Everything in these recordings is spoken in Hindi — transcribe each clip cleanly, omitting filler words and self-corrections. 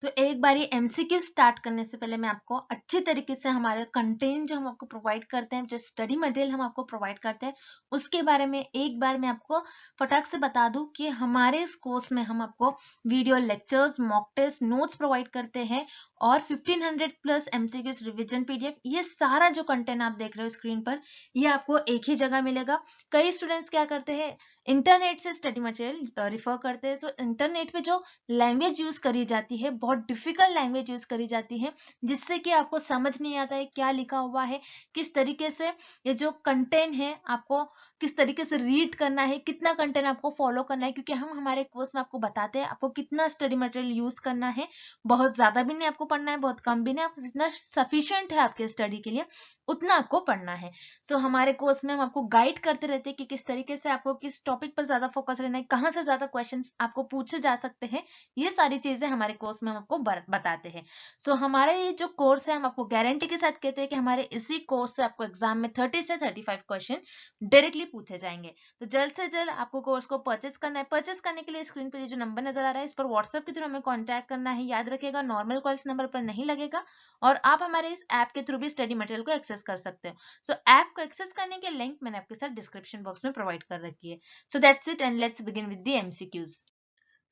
तो एक बारी एमसीक्यू स्टार्ट करने से पहले मैं आपको अच्छे तरीके से हमारे कंटेंट जो हम आपको प्रोवाइड करते हैं, जो स्टडी मटेरियल हम आपको प्रोवाइड करते हैं, उसके बारे में एक बार मैं आपको फटाक से बता दूं कि हमारे इस कोर्स में हम आपको video lectures, mock test, notes provide करते हैं और 1500 प्लस एमसीक्यूज, रिविजन पीडीएफ, ये सारा जो कंटेंट आप देख रहे हो स्क्रीन पर, ये आपको एक ही जगह मिलेगा। कई स्टूडेंट्स क्या करते हैं, इंटरनेट से स्टडी मटेरियल रिफर करते हैं। सो इंटरनेट पे जो लैंग्वेज यूज करी जाती है, बहुत डिफिकल्ट लैंग्वेज यूज करी जाती है, जिससे कि आपको समझ नहीं आता है क्या लिखा हुआ है, किस तरीके से ये जो कंटेंट है आपको किस तरीके से रीड करना है, कितना कंटेंट आपको फॉलो करना है, क्योंकि हम हमारे कोर्स में आपको बताते हैं आपको कितना स्टडी मटेरियल यूज करना है। बहुत ज्यादा भी नहीं आपको पढ़ना है, बहुत कम भी नहीं, आपको जितना सफिशिएंट है आपके स्टडी के लिए उतना आपको पढ़ना है। सो हमारे कोर्स में हम आपको गाइड करते रहते हैं कि किस तरीके से आपको किस टॉपिक पर ज्यादा फोकस रहना है, कहाँ से ज्यादा क्वेश्चंस आपको पूछे जा सकते हैं, ये सारी चीजें हमारे कोर्स में हम आपको बताते हैं। सो हमारा ये जो कोर्स है, हम आपको गारंटी के साथ कहते हैं कि हमारे इसी कोर्स से आपको एग्जाम में 30 से 35 क्वेश्चन डायरेक्टली पूछे जाएंगे। तो जल्द से जल्द आपको कोर्स को परचेस करना है। परचेस करने के लिए स्क्रीन पर ये जो नंबर नजर आ रहा है, इस पर व्हाट्सएप के थ्रू हमें कॉन्टैक्ट करना है। याद रखिएगा, नॉर्मल कॉल्स नंबर पर नहीं लगेगा और आप हमारे इस ऐप के थ्रू भी स्टडी मटेरियल को एक्सेस कर सकते हो। सो ऐप को एक्सेस करने के लिंक मैंने आपके साथ डिस्क्रिप्शन बॉक्स में प्रोवाइड कर रखी है। So that's it and let's begin with the MCQs.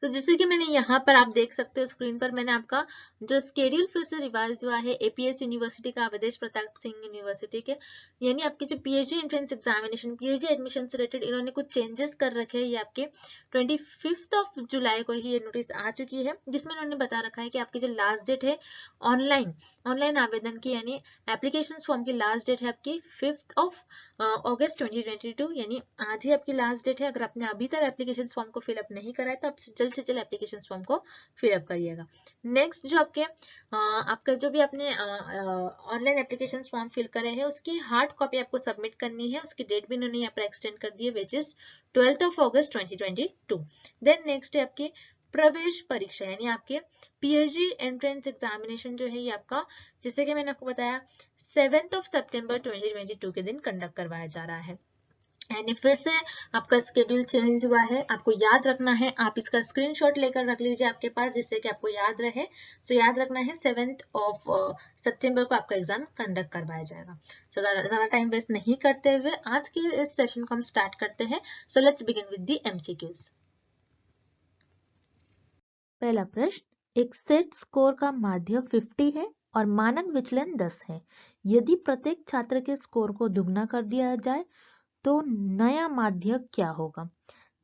तो जैसे कि मैंने यहाँ पर आप देख सकते हो स्क्रीन पर, मैंने आपका जो स्केड्यूल फिर से रिवाइज हुआ है एपीएस यूनिवर्सिटी का, अवधेश प्रताप सिंह यूनिवर्सिटी के, यानी आपके जो PhD entrance examination, PhD admission से रिलेटेड इन्होंने कुछ चेंजेस कर रखे हैं। ये आपके 25 जुलाई को ही ये नोटिस आ चुकी है, जिसमें इन्होंने बता रखा है कि आपकी जो लास्ट डेट है ऑनलाइन आवेदन की, यानी एप्लीकेशन फॉर्म की लास्ट डेट है आपकी 5 अगस्त 2022, यानी आज ही आपकी लास्ट डेट है। अगर आपने अभी तक एप्लीकेशन फॉर्म को फिलअप नहीं करा है तो आप जल्द से जल्द एप्लीकेशन फॉर्म को फिलअप करिएगा। नेक्स्ट जो आपका जो भी आपने ऑनलाइन एप्लीकेशन फॉर्म फिल करे हैं, उसकी हार्ड कॉपी आपको सबमिट करनी है। उसकी डेट भी इन्होंने यहाँ पर एक्सटेंड कर दी है, विच इज 12 अगस्त 2022। देन नेक्स्ट है आपकी प्रवेश परीक्षा, यानी आपके पीएचडी एंट्रेंस एग्जामिनेशन जो है ये आपका, जैसे कि मैंने आपको बताया, 7 सितंबर 2022 के दिन कंडक्ट करवाया जा रहा है। यानी फिर से आपका स्केड्यूल चेंज हुआ है, आपको याद रखना है। आप इसका स्क्रीनशॉट लेकर रख लीजिए आपके पास, जिससे कि आपको याद रहे। सो याद रखना है 7 सितंबर को आपका एग्जाम कंडक्ट करवाया जाएगा। सो ज्यादा टाइम वेस्ट नहीं करते हुए आज के इस सेशन को हम स्टार्ट करते हैं। So let's begin with the MCQs. पहला प्रश्न, एक सेट स्कोर का माध्य 50 है और मानक विचलन 10 है। यदि प्रत्येक छात्र के स्कोर को दुगना कर दिया जाए तो नया माध्य क्या होगा?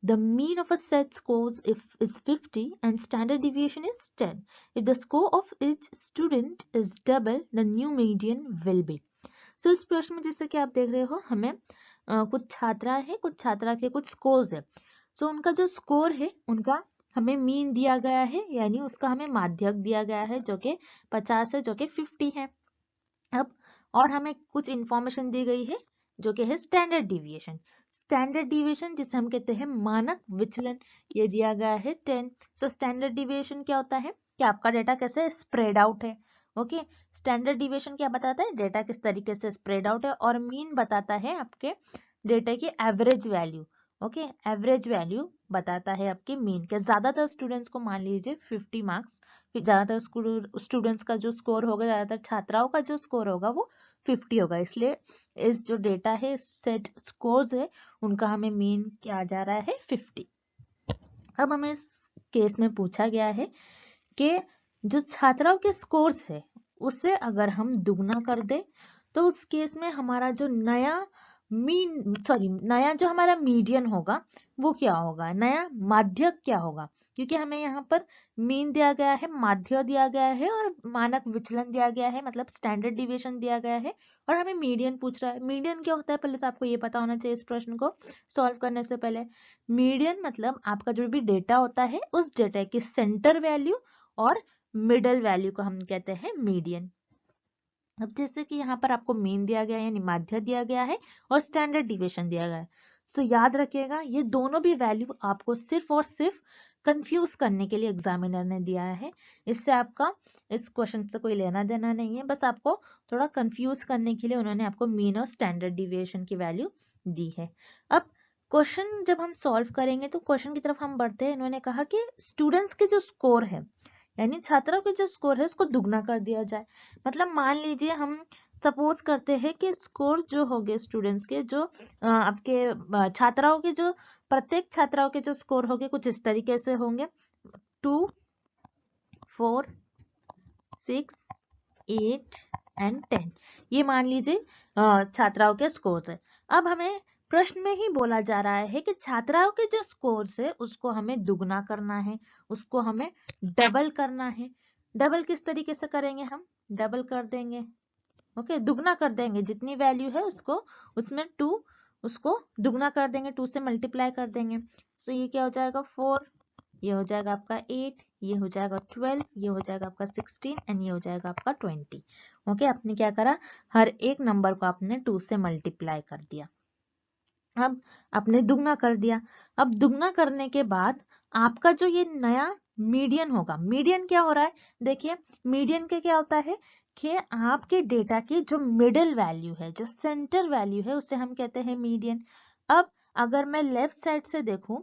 The mean of a set scores is 50 and standard deviation is 10. If the score of each student is double, the new median will be. So इस प्रश्न में जैसे कि आप देख रहे हो, हमें कुछ छात्रा है, कुछ छात्रा के कुछ स्कोर्स है। सो उनका जो स्कोर है उनका हमें मीन दिया गया है, यानी उसका हमें माध्यक दिया गया है जो कि 50 है, जो कि 50 है। अब और हमें कुछ इंफॉर्मेशन दी गई है जो कि है स्टैंडर्ड डिविएशन। स्टैंडर्ड डिविएशन जिसे हम कहते हैं मानक विचलन, ये दिया गया है 10। सो स्टैंडर्ड डिविएशन क्या होता है कि आपका डेटा कैसे स्प्रेड आउट है। ओके, स्टैंडर्ड डिविएशन क्या बताता है, डेटा किस तरीके से स्प्रेड आउट है। और मीन बताता है आपके डेटा की average value. Okay, average value बताता है आपके मीन के। ज्यादातर स्टूडेंट्स को मान लीजिए 50 मार्क्स, ज्यादातर स्टूडेंट्स का जो स्कोर होगा, ज्यादातर छात्राओं का जो स्कोर होगा वो 50 होगा। इसलिए इस जो डेटा है, सेट स्कोर्स है, उनका हमें मीन क्या जा रहा है 50। अब हमें इस केस में पूछा गया है कि जो छात्राओं के स्कोर्स है उससे अगर हम दुगना कर दे तो उस केस में हमारा जो नया जो हमारा मीडियन होगा वो क्या होगा, नया माध्यक क्या होगा। क्योंकि हमें यहाँ पर मीन दिया गया है, माध्य दिया गया है और मानक विचलन दिया गया है, मतलब स्टैंडर्ड डिविएशन दिया गया है, और हमें मीडियन पूछ रहा है। मीडियन क्या होता है पहले तो आपको ये पता होना चाहिए इस प्रश्न को सॉल्व करने से पहले। मीडियन मतलब आपका जो भी डेटा होता है उस डेटा की सेंटर वैल्यू और मिडल वैल्यू को हम कहते हैं मीडियन। अब जैसे कि यहाँ पर आपको मीन दिया गया है यानी माध्य दिया गया है और स्टैंडर्ड डिविएशन दिया गया है। सो याद रखिएगा ये दोनों भी वैल्यू आपको सिर्फ और सिर्फ कंफ्यूज करने के लिए एग्जामिनर ने दिया है। इससे आपका इस क्वेश्चन से कोई लेना देना नहीं है, बस आपको थोड़ा कंफ्यूज करने के लिए उन्होंने आपको मीन और स्टैंडर्ड डिविएशन की वैल्यू दी है। अब क्वेश्चन जब हम सॉल्व करेंगे तो क्वेश्चन की तरफ हम बढ़ते हैं। इन्होंने कहा कि स्टूडेंट्स के जो स्कोर है, यानी छात्रों के जो स्कोर है उसको दुगना कर दिया जाए। मतलब मान लीजिए हम सपोज करते हैं कि स्कोर जो हो गए स्टूडेंट्स के, जो आपके छात्राओं के जो प्रत्येक छात्राओं के जो स्कोर हो गए कुछ इस तरीके से होंगे 2, 4, 6, 8 एंड 10। ये मान लीजिए छात्राओं के स्कोर्स है। अब हमें प्रश्न में ही बोला जा रहा है कि छात्राओं के जो स्कोर्स है उसको हमें दुगना करना है, उसको हमें डबल करना है। डबल किस तरीके से करेंगे? हम डबल कर देंगे, ओके, दुगना कर देंगे, जितनी वैल्यू है उसको उसमें 2 उसको दुगना कर देंगे, 2 से मल्टीप्लाई कर देंगे। सो ये क्या हो जाएगा 4, ये हो जाएगा आपका 8, ये हो जाएगा 12, ये हो जाएगा आपका 16 एंड ये हो जाएगा आपका 20। ओके, आपने क्या करा? हर एक नंबर को आपने 2 से मल्टीप्लाई कर दिया। अब आपने दुगना कर दिया। अब दुगना करने के बाद आपका जो ये नया मीडियन होगा, मीडियन क्या हो रहा है? देखिए मीडियन के क्या होता है कि आपके डेटा की जो मिडिल वैल्यू है, जो सेंटर वैल्यू है, उसे हम कहते हैं मीडियन। अब अगर मैं लेफ्ट साइड से देखूं,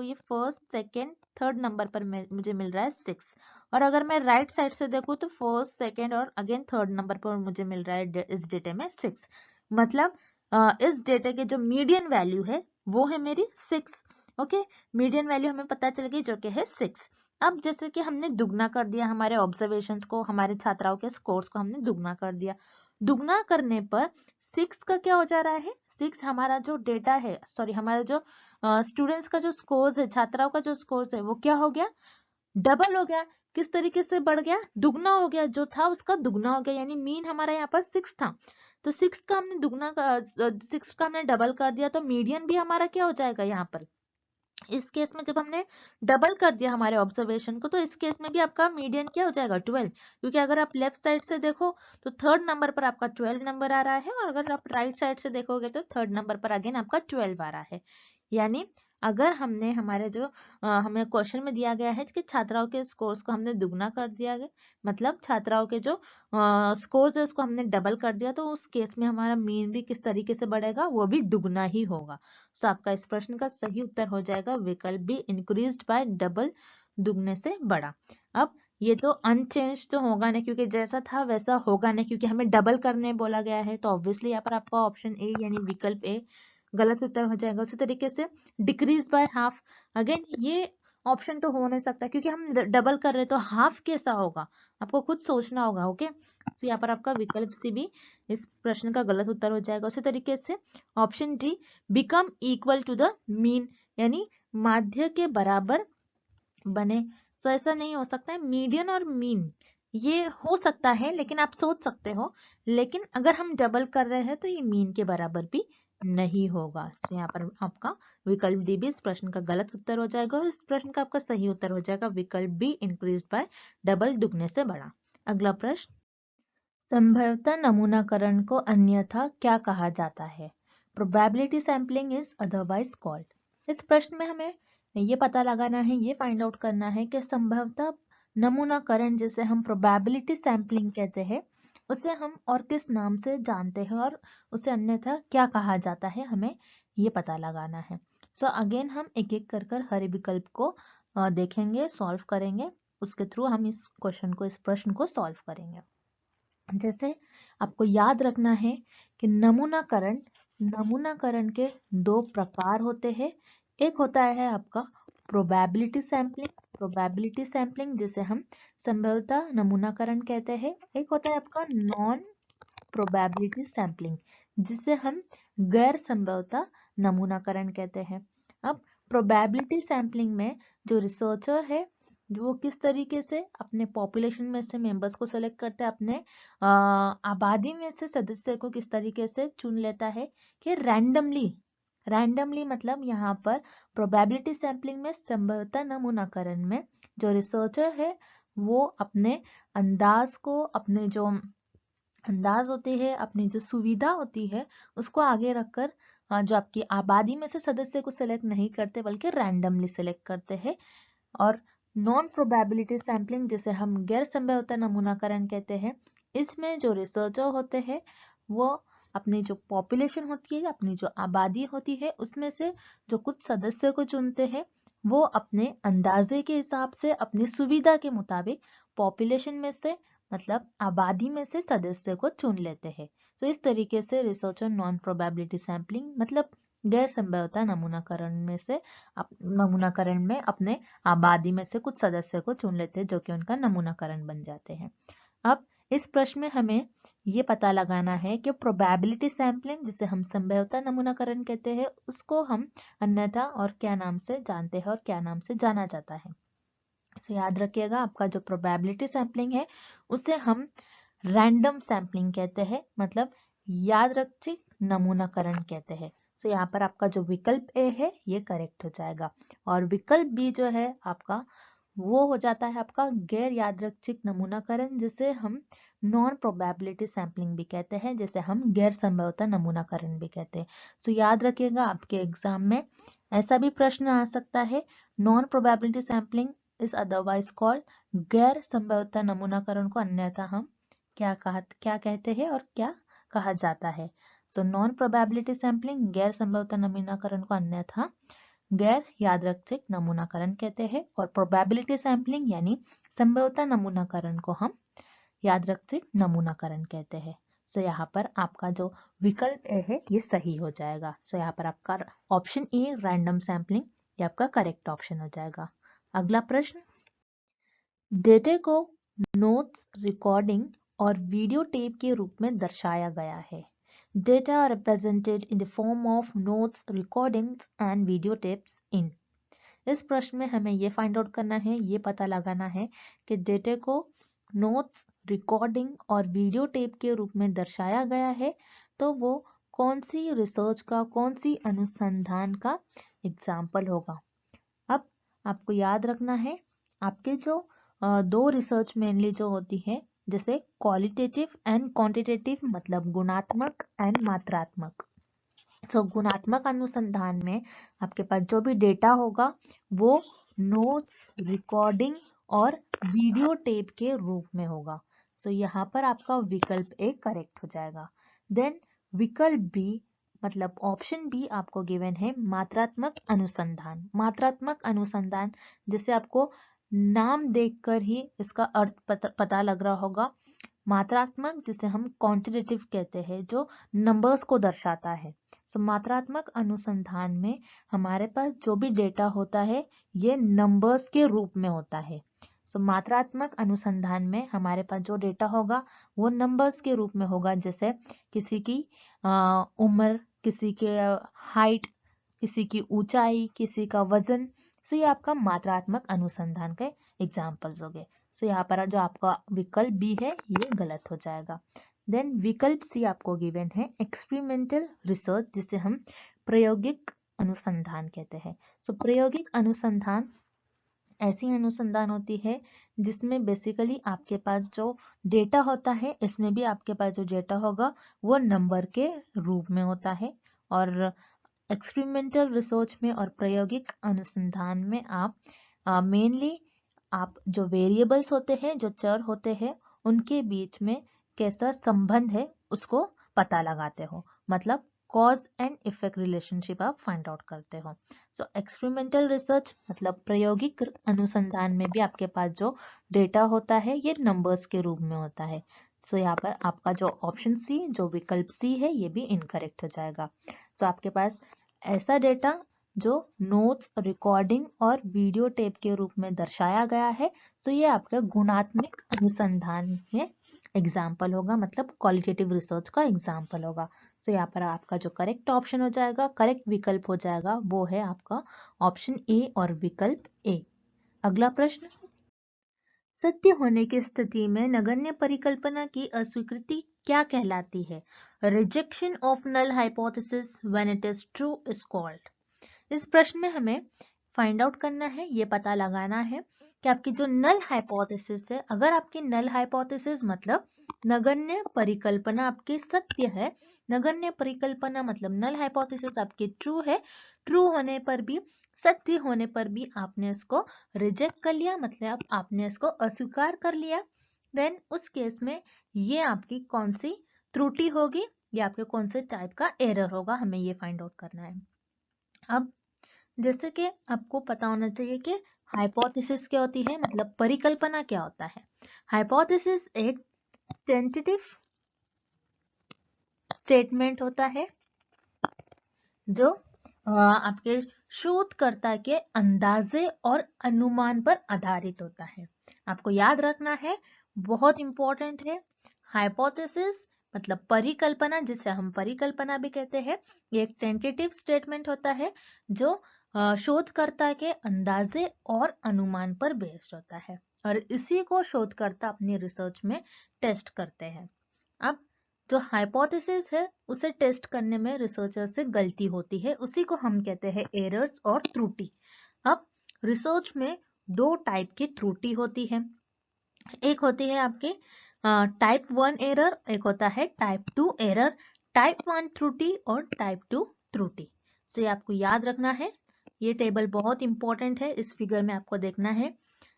ये फर्स्ट, सेकंड, थर्ड नंबर पर मुझे मिल रहा है 6, और अगर मैं राइट साइड से देखूं तो फर्स्ट, सेकंड और अगेन थर्ड नंबर पर मुझे मिल रहा है इस डेटे में 6। मतलब इस डेटा के जो मीडियन वैल्यू है वो है मेरी 6। ओके, मीडियन वैल्यू हमें पता चल गई जो कि है 6। अब जैसे कि हमने दुगना कर दिया हमारे ऑब्जर्वेशंस को, हमारे छात्राओं के स्कोर्स को हमने दुगना कर दिया। दुगना करने पर 6 का क्या हो जा रहा है? 6 हमारा जो डेटा है, सॉरी हमारा जो स्टूडेंट्स का जो स्कोर्स है, छात्राओं का जो स्कोर्स है वो क्या हो गया? डबल हो गया। किस तरीके से बढ़ गया? दुगना हो गया, जो था उसका दुगना हो गया। यानी मीन हमारा यहाँ पर 6 था, तो 6 का हमने 6 का हमने डबल कर दिया, तो मीडियन भी हमारा क्या हो जाएगा यहाँ पर? इस केस में जब हमने डबल कर दिया हमारे ऑब्जर्वेशन को, तो इस केस में भी आपका मीडियन क्या हो जाएगा? 12। क्योंकि अगर आप लेफ्ट साइड से देखो तो थर्ड नंबर पर आपका 12 नंबर आ रहा है, और अगर आप राइट साइड से देखोगे तो थर्ड नंबर पर अगेन आपका 12 आ रहा है। यानी अगर हमने हमारे जो हमें क्वेश्चन में दिया गया है कि छात्राओं के स्कोर्स को हमने दुगना कर दिया गया, मतलब छात्राओं के जो स्कोर्स है उसको हमने डबल कर दिया, तो उस केस में हमारा मीन भी किस तरीके से बढ़ेगा? वो भी दुगना ही होगा। तो आपका इस प्रश्न का सही उत्तर हो जाएगा विकल्प बी, इंक्रीज्ड बाय डबल, दुगने से बढ़ा। अब ये तो अनचेंज तो होगा नहीं, क्योंकि जैसा था वैसा होगा नहीं, क्योंकि हमें डबल करने बोला गया है, तो ऑब्वियसली यहाँ पर आपका ऑप्शन ए यानी विकल्प ए गलत उत्तर हो जाएगा। उसी तरीके से डिक्रीज बाय हाफ, अगेन ये ऑप्शन तो हो नहीं सकता, क्योंकि हम डबल कर रहे तो हाफ कैसा होगा? आपको खुद सोचना होगा। ओके, तो यहाँ पर आपका विकल्प सी भी इस प्रश्न का गलत उत्तर हो जाएगा। उसी तरीके से option D, become equal to the mean, यानी माध्य के बराबर बने। तो ऐसा नहीं हो सकता है। मीडियन और मीन ये हो सकता है, लेकिन आप सोच सकते हो, लेकिन अगर हम डबल कर रहे हैं तो ये मीन के बराबर भी नहीं होगा। तो यहाँ पर आपका विकल्प डी भी इस प्रश्न का गलत उत्तर हो जाएगा, और इस प्रश्न का आपका सही उत्तर हो जाएगा विकल्प बी, इंक्रीज बाय डबल, दुगने से बड़ा। अगला प्रश्न, संभवतः नमूनाकरण को अन्यथा क्या कहा जाता है? Probability sampling is otherwise called. इस प्रश्न में हमें ये पता लगाना है, ये फाइंड आउट करना है कि संभवतः नमूनाकरण, जिसे हम प्रोबेबिलिटी सैंपलिंग कहते हैं, उसे हम और किस नाम से जानते हैं, और उसे अन्यथा क्या कहा जाता है, हमें ये पता लगाना है। सो अगेन हम एक एक कर हर विकल्प को देखेंगे, सॉल्व करेंगे, उसके थ्रू हम इस क्वेश्चन को, इस प्रश्न को सॉल्व करेंगे। जैसे आपको याद रखना है कि नमूनाकरण के दो प्रकार होते हैं। एक होता है आपका प्रोबेबिलिटी सैंपलिंग जिसे हम संभवतः नमूनाकरण कहते हैं। एक होता है आपका नॉन प्रोबेबिलिटी सैंपलिंग जिसे हम गैर संभवतः नमूनाकरण कहते हैं। अब प्रोबेबिलिटी सैंपलिंग में जो रिसर्चर है वो किस तरीके से अपने पॉपुलेशन में से मेंबर्स को सेलेक्ट करते हैं, अपने आबादी में से सदस्य को किस तरीके से चुन लेता है कि रैंडमली मतलब यहाँ पर प्रोबेबिलिटी सैंपलिंग में, संभवतः नमूनाकरण में जो रिसर्चर है वो अपने अंदाज को, अपने जो अंदाज होती है, अपनी जो सुविधा होती है उसको आगे रखकर जो आपकी आबादी में से सदस्य को सिलेक्ट नहीं करते बल्कि रैंडमली सिलेक्ट करते हैं। और नॉन प्रोबेबिलिटी सैंपलिंग जिसे हम गैर संभवतः नमूनाकरण कहते हैं, इसमें जो रिसर्चर होते हैं वो अपनी जो पॉपुलेशन होती है, अपनी जो आबादी होती है उसमें से जो कुछ सदस्यों को चुनते हैं वो अपने अंदाजे के हिसाब से अपनी सुविधा के मुताबिक पॉपुलेशन में से मतलब आबादी में से सदस्य को चुन लेते हैं। तो इस तरीके से रिसर्चर नॉन प्रोबेबिलिटी सैंपलिंग मतलब गैर संभाव्यता नमूनाकरण में अपने आबादी में से कुछ सदस्य को चुन लेते हैं जो कि उनका नमूनाकरण बन जाते हैं। अब इस प्रश्न में हमें ये पता लगाना है कि प्रोबेबिलिटी सैंपलिंग जिसे हम संभाव्यता नमूनाकरण कहते हैं उसको हम अन्यथा और क्या नाम से जानते हैं और क्या नाम से जाना जाता है। तो याद रखिएगा आपका जो प्रोबेबिलिटी सैंपलिंग है उसे हम रैंडम सैंपलिंग कहते हैं मतलब यादृच्छिक नमूनाकरण कहते हैं। तो यहाँ पर आपका जो विकल्प ए है ये करेक्ट हो जाएगा और विकल्प बी जो है आपका वो हो जाता है आपका गैर यादृच्छिक नमूनाकरण जिसे हम नॉन प्रोबेबिलिटी सैंपलिंग भी कहते हैं, जिसे हम गैर संभाव्यता नमूनाकरण भी कहते हैं। सो याद रखिएगा आपके एग्जाम में ऐसा भी प्रश्न आ सकता है, non probability sampling is otherwise called गैर संभाव्यता नमूनाकरण को अन्यथा हम क्या कहते हैं और क्या कहा जाता है। सो नॉन प्रोबेबिलिटी सैंपलिंग गैर संभाव्यता नमूनाकरण को अन्यथा गैर यादृच्छिक नमूनाकरण कहते हैं और प्रोबेबिलिटी सैंपलिंग यानी संभाव्यता नमूनाकरण को हम यादृच्छिक नमूनाकरण कहते हैं। सो यहाँ पर आपका जो विकल्प ए है ये सही हो जाएगा। सो यहाँ पर आपका ऑप्शन ए रैंडम सैंपलिंग ये आपका करेक्ट ऑप्शन हो जाएगा। अगला प्रश्न, डेटा को नोट्स, रिकॉर्डिंग और वीडियो टेप के रूप में दर्शाया गया है। Data are represented in the form of notes, recordings and video tapes in। इस प्रश्न में हमें ये फाइंड आउट करना है, ये पता लगाना है कि डेटा को नोट्स, रिकॉर्डिंग और वीडियो टेप के रूप में दर्शाया गया है तो वो कौन सी रिसर्च का, कौन सी अनुसंधान का एग्जाम्पल होगा। अब आपको याद रखना है आपके जो दो रिसर्च मेनली जो होती है जैसे क्वालिटेटिव एंड क्वांटिटेटिव मतलब गुणात्मक एंड मात्रात्मक। सो गुणात्मक अनुसंधान में आपके पास जो भी डेटा होगा वो नोट्स, रिकॉर्डिंग और वीडियो टेप के रूप में होगा। सो यहाँ पर आपका विकल्प ए करेक्ट हो जाएगा। देन विकल्प बी मतलब ऑप्शन बी आपको गिवन है मात्रात्मक अनुसंधान। मात्रात्मक अनुसंधान जिसे आपको नाम देखकर ही इसका अर्थ पता लग रहा होगा। मात्रात्मक जिसे हम क्वांटिटेटिव कहते हैं जो नंबर्स को दर्शाता है। सो मात्रात्मक अनुसंधान में हमारे पास जो भी डेटा होता है ये नंबर्स के रूप में होता है। सो मात्रात्मक अनुसंधान में हमारे पास जो डेटा होगा वो नंबर्स के रूप में होगा, जैसे किसी की उम्र, किसी के हाइट, किसी की ऊंचाई, किसी का वजन। सो ये आपका मात्रात्मक अनुसंधान के एग्जाम्पल्स हो गए। सो यहाँ पर जो आपका विकल्प बी है ये गलत हो जाएगा। देन विकल्प सी आपको गिवन है एक्सपेरिमेंटल रिसर्च जिसे हम प्रायोगिक अनुसंधान कहते हैं। सो प्रायोगिक अनुसंधान ऐसी अनुसंधान होती है जिसमें बेसिकली आपके पास जो डेटा होता है इसमें भी आपके पास जो डेटा होगा वो नंबर के रूप में होता है। और एक्सपेरिमेंटल रिसर्च में और प्रायोगिक अनुसंधान में आप मेनली आप जो वेरिएबल्स होते हैं, जो चर होते हैं, उनके बीच में कैसा संबंध है उसको पता लगाते हो, मतलब कॉज एंड इफेक्ट रिलेशनशिप आप फाइंड आउट करते हो। सो एक्सपेरिमेंटल रिसर्च मतलब प्रायोगिक अनुसंधान में भी आपके पास जो डेटा होता है ये नंबर्स के रूप में होता है। सो यहाँ पर आपका जो ऑप्शन सी, जो विकल्प सी है ये भी इनकरेक्ट हो जाएगा। सो आपके पास ऐसा डेटा जो नोट्स, रिकॉर्डिंग और वीडियो टेप के रूप में दर्शाया गया है तो ये आपका गुणात्मक अनुसंधान में एग्जाम्पल होगा, मतलब क्वालिटेटिव रिसर्च का एग्जाम्पल होगा। तो यहाँ पर आपका जो करेक्ट ऑप्शन हो जाएगा, करेक्ट विकल्प हो जाएगा वो है आपका ऑप्शन ए और विकल्प ए। अगला प्रश्न, सत्य होने की स्थिति में नगण्य परिकल्पना की अस्वीकृति क्या कहलाती है? Rejection of null hypothesis when it is true is called. इस प्रश्न में हमें फाइंड आउट करना है, ये पता लगाना है कि आपकी जो नल हाइपोथेसिस है, अगर आपकी नल हाइपोथेसिस मतलब नगण्य परिकल्पना आपकी सत्य है, नगण्य परिकल्पना मतलब नल हाइपोथेसिस आपकी ट्रू है, ट्रू होने पर भी, सत्य होने पर भी आपने इसको रिजेक्ट कर लिया, मतलब आपने इसको अस्वीकार कर लिया, देन उस केस में ये आपकी कौन सी त्रुटि होगी, ये आपके कौन से टाइप का एरर होगा, हमें ये फाइंड आउट करना है। अब जैसे कि आपको पता होना चाहिए कि हाइपोथेसिस क्या होती है, मतलब परिकल्पना क्या होता है। हाइपोथेसिस एक टेंटेटिव स्टेटमेंट होता है जो आपके शोधकर्ता के अंदाजे और अनुमान पर आधारित होता है। आपको याद रखना है, बहुत इंपॉर्टेंट है। हाइपोथेसिस मतलब परिकल्पना, जिसे हम परिकल्पना भी कहते हैं, ये एक टेंटेटिव स्टेटमेंट होता है जो शोधकर्ता के अंदाजे और अनुमान पर बेस्ड होता है, और इसी को शोधकर्ता अपनी रिसर्च में टेस्ट करते हैं। अब जो हाइपोथेसिस है उसे टेस्ट करने में रिसर्चर से गलती होती है, उसी को हम कहते हैं एरर्स और त्रुटि। अब रिसर्च में दो टाइप की त्रुटि होती है, एक होती है आपकी टाइप 1 एरर, एक होता है टाइप 2 एरर। टाइप 1 त्रुटि और टाइप 2 त्रुटि, सो ये आपको याद रखना है। ये टेबल बहुत इंपॉर्टेंट है, इस फिगर में आपको देखना है।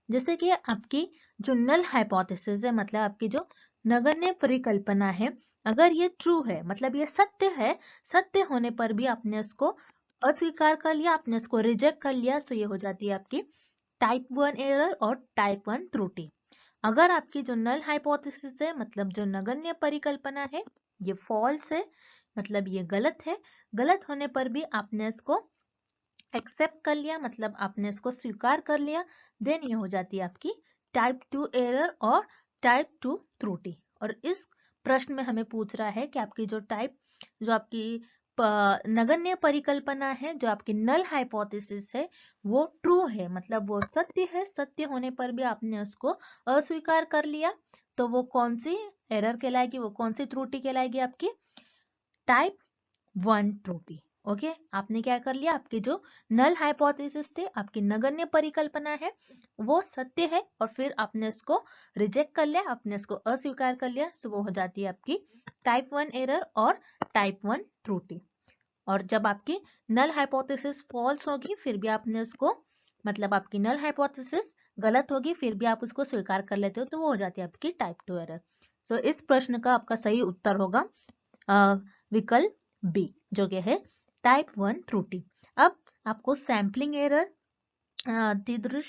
जैसे कि आपकी जो नल हाइपोथेसिस है, मतलब आपकी जो नगण्य परिकल्पना है, अगर ये ट्रू है मतलब ये सत्य है, सत्य होने पर भी आपने इसको अस्वीकार कर लिया, आपने इसको रिजेक्ट कर लिया, सो ये हो जाती है आपकी टाइप 1 एरर और टाइप 1 त्रुटि। अगर आपकी जो नल हाइपोथेसिस है, मतलब जो नगण्य परिकल्पना है, ये फॉल्स है, मतलब ये गलत है, गलत होने पर भी आपने इसको एक्सेप्ट कर लिया, मतलब आपने इसको स्वीकार कर लिया, देन ये हो जाती है आपकी टाइप 2 एरर और टाइप 2 त्रुटि। और इस प्रश्न में हमें पूछ रहा है कि आपकी जो आपकी नगण्य परिकल्पना है, जो आपकी नल हाइपोथेसिस है, वो ट्रू है, मतलब वो सत्य है, सत्य होने पर भी आपने उसको अस्वीकार कर लिया, तो वो कौन सी एरर कहलाएगी, वो कौन सी त्रुटि कहलाएगी, आपकी टाइप 1 त्रुटि। ओके, आपने क्या कर लिया, आपकी जो नल हाइपोथेसिस थे, आपकी नगण्य परिकल्पना है, वो सत्य है, और फिर आपने इसको रिजेक्ट कर लिया, आपने इसको अस्वीकार कर लिया, सो वो हो जाती है आपकी टाइप 1 एरर और टाइप 1 त्रुटि। और जब आपकी नल हाइपोथेसिस फॉल्स होगी, फिर भी आपने उसको, मतलब आपकी नल हाइपोथेसिस गलत होगी, फिर भी आप उसको स्वीकार कर लेते हो, तो वो हो जाती है आपकी टाइप 2 एरर। सो इस प्रश्न का आपका सही उत्तर होगा विकल्प बी, जो कि है टाइप 1 त्रुटि। अब आपको सैंपलिंग एरर, तिदृश